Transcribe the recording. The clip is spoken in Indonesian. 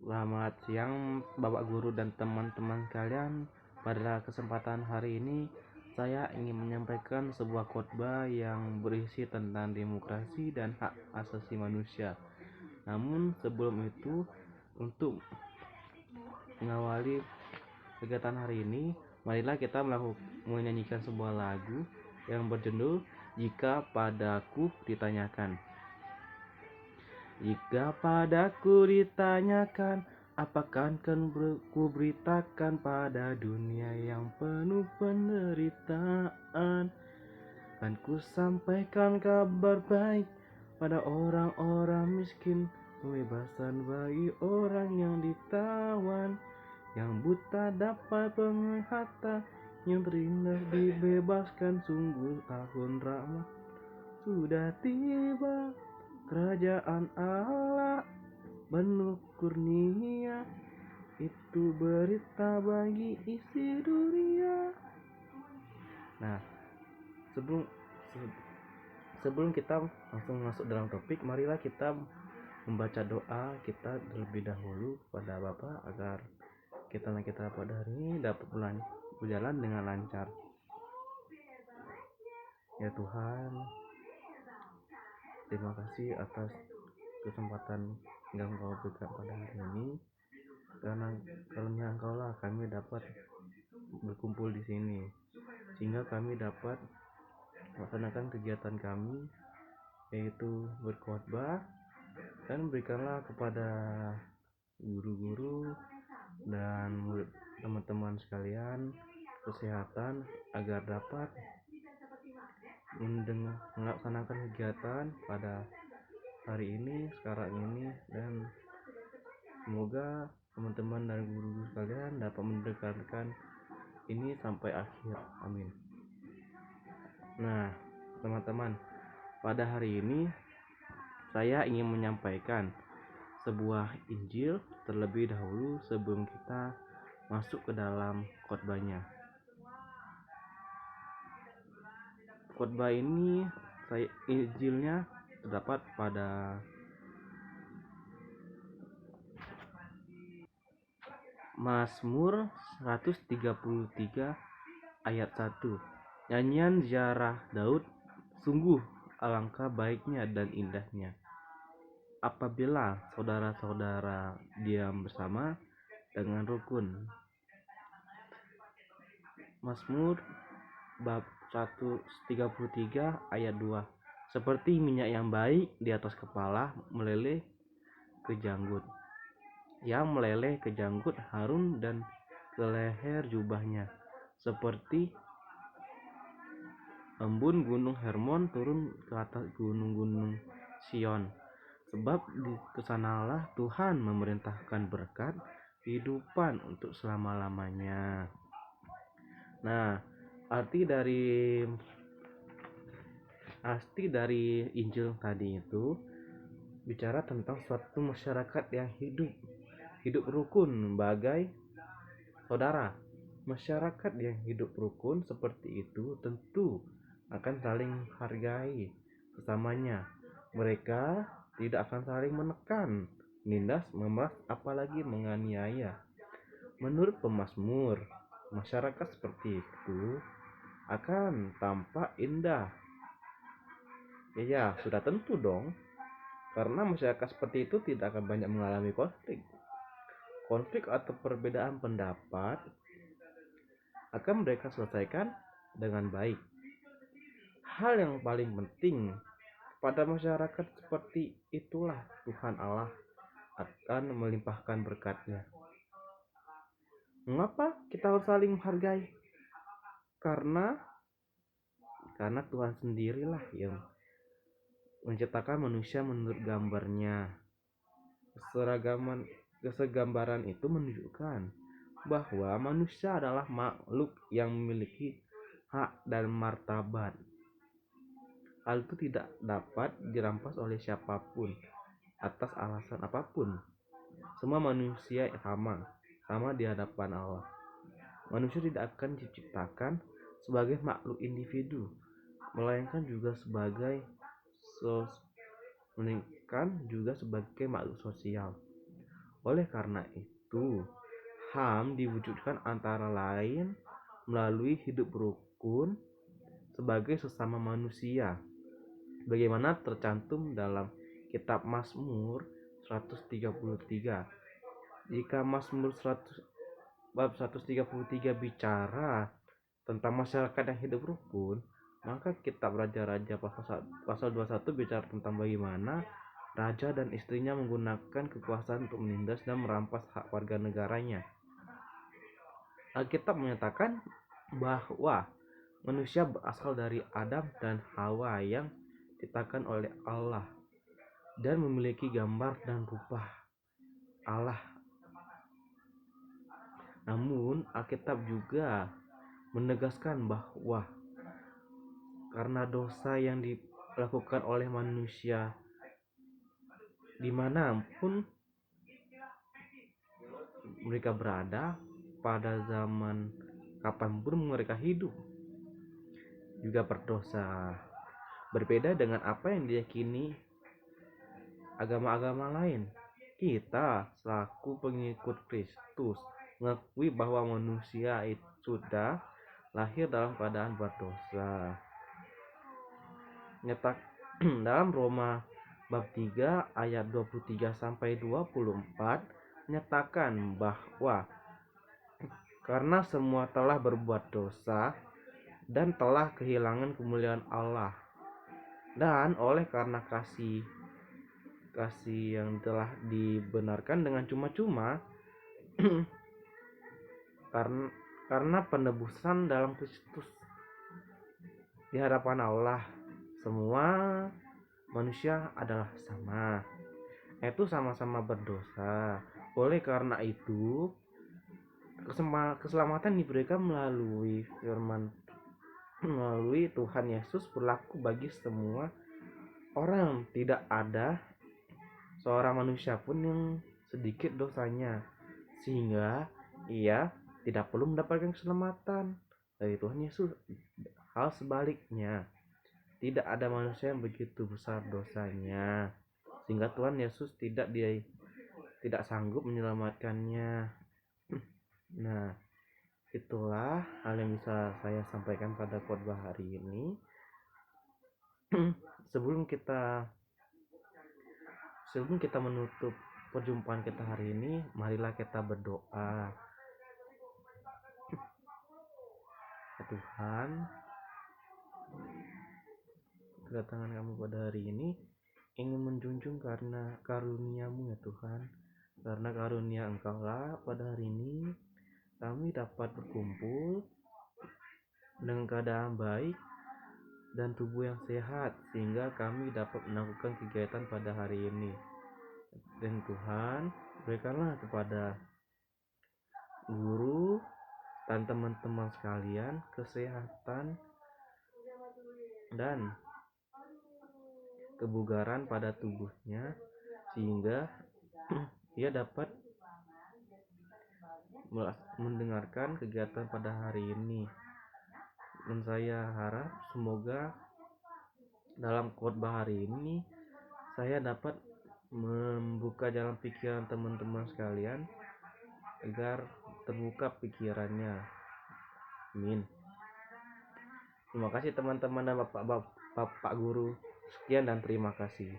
Selamat siang Bapak Guru dan teman-teman sekalian. Pada kesempatan hari ini saya ingin menyampaikan sebuah khotbah yang berisi tentang demokrasi dan hak asasi manusia. Namun sebelum itu, untuk mengawali kegiatan hari ini, marilah kita menyanyikan sebuah lagu yang berjudul Jika Padaku Ditanyakan. Jika padaku ditanyakan, apakah akan ku beritakan pada dunia yang penuh penderitaan? Kan ku sampaikan kabar baik pada orang-orang miskin, pembebasan bagi orang yang ditawan, yang buta dapat penglihatan, yang terhindar dibebaskan. Sungguh tahun rahmat sudah tiba. Kerajaan Allah penuh kurnia, itu berita bagi isi dunia. Nah, sebelum kita langsung masuk dalam topik, marilah kita membaca doa kita terlebih dahulu pada Bapa agar kita pada hari ini dapat berjalan dengan lancar. Ya Tuhan, terima kasih atas kesempatan yang Engkau berikan pada hari ini. Karena Engkaulah kami dapat berkumpul di sini, sehingga kami dapat melaksanakan kegiatan kami, yaitu berkhotbah, dan berikanlah kepada guru-guru dan teman-teman sekalian kesehatan agar dapat melaksanakan kegiatan pada hari ini, sekarang ini, dan semoga teman-teman dan guru-guru sekalian dapat mendengarkan ini sampai akhir. Amin. Nah, teman-teman, pada hari ini saya ingin menyampaikan sebuah Injil terlebih dahulu sebelum kita masuk ke dalam khotbahnya. Khotbah ini Injilnya terdapat pada Mazmur 133 ayat 1. Nyanyian ziarah Daud, sungguh alangkah baiknya dan indahnya apabila saudara-saudara diam bersama dengan rukun. Mazmur bab 133 ayat 2. Seperti minyak yang baik di atas kepala meleleh ke janggut, yang meleleh ke janggut Harun dan ke leher jubahnya, seperti embun gunung Hermon turun ke atas gunung-gunung Sion. Sebab di kesanalah Tuhan memerintahkan berkat kehidupan untuk selama-lamanya. Nah, arti dari Injil tadi itu bicara tentang suatu masyarakat yang hidup rukun bagai saudara. Masyarakat yang hidup rukun seperti itu tentu akan saling menghargai sesamanya. Mereka tidak akan saling menekan, menindas, memeras, apalagi menganiaya. Menurut pemazmur, masyarakat seperti itu akan tampak indah. Ya, sudah tentu dong. Karena masyarakat seperti itu tidak akan banyak mengalami konflik atau perbedaan pendapat akan mereka selesaikan dengan baik. Hal yang paling penting pada masyarakat seperti itulah Tuhan Allah akan melimpahkan berkat-Nya. Mengapa kita harus saling menghargai? Karena Tuhan sendirilah yang menciptakan manusia menurut gambar-Nya. Kesegambaran itu menunjukkan bahwa manusia adalah makhluk yang memiliki hak dan martabat. Hal itu tidak dapat dirampas oleh siapapun atas alasan apapun. Semua manusia sama di hadapan Allah. Manusia tidak akan diciptakan sebagai makhluk individu, melainkan juga sebagai makhluk sosial. Oleh karena itu, HAM diwujudkan antara lain melalui hidup rukun sebagai sesama manusia, bagaimana tercantum dalam kitab Mazmur 133. Jika Mazmur 100 bab 133 bicara tentang masyarakat yang hidup rukun, maka kitab Raja-Raja pasal 21 bicara tentang bagaimana raja dan istrinya menggunakan kekuasaan untuk menindas dan merampas hak warga negaranya. Alkitab menyatakan bahwa manusia berasal dari Adam dan Hawa yang diciptakan oleh Allah dan memiliki gambar dan rupa Allah. Namun Alkitab juga menegaskan bahwa karena dosa yang dilakukan oleh manusia dimanapun mereka berada, pada zaman kapanpun mereka hidup, juga berdosa. Berbeda dengan apa yang diyakini agama-agama lain, kita selaku pengikut Kristus mengakui bahwa manusia itu sudah lahir dalam keadaan berdosa. Nyetak dalam Roma bab 3 ayat 23 sampai 24 menyatakan bahwa karena semua telah berbuat dosa dan telah kehilangan kemuliaan Allah, dan oleh karena kasih yang telah dibenarkan dengan cuma-cuma karena penebusan dalam Kristus di hadapan Allah, semua manusia adalah sama, yaitu sama-sama berdosa. Oleh karena itu, keselamatan diberikan melalui firman, melalui Tuhan Yesus berlaku bagi semua orang. Tidak ada seorang manusia pun yang sedikit dosanya sehingga ia tidak perlu mendapatkan keselamatan dari Tuhan Yesus. Hal sebaliknya, tidak ada manusia yang begitu besar dosanya sehingga Tuhan Yesus tidak sanggup menyelamatkannya. Nah, itulah hal yang bisa saya sampaikan pada khotbah hari ini. Sebelum kita menutup perjumpaan kita hari ini, marilah kita berdoa. Tuhan, kedatangan kami pada hari ini ingin menjunjung karena karunia-Mu ya Tuhan. Karena karunia Engkaulah pada hari ini kami dapat berkumpul dengan keadaan baik dan tubuh yang sehat sehingga kami dapat melakukan kegiatan pada hari ini. Dan Tuhan, berikanlah kepada guru dan teman-teman sekalian kesehatan dan kebugaran pada tubuhnya sehingga ia dapat mendengarkan kegiatan pada hari ini. Dan saya harap semoga dalam khotbah hari ini saya dapat membuka jalan pikiran teman-teman sekalian agar terbuka pikirannya. Amin. Terima kasih teman-teman dan Bapak Guru. Sekian dan terima kasih.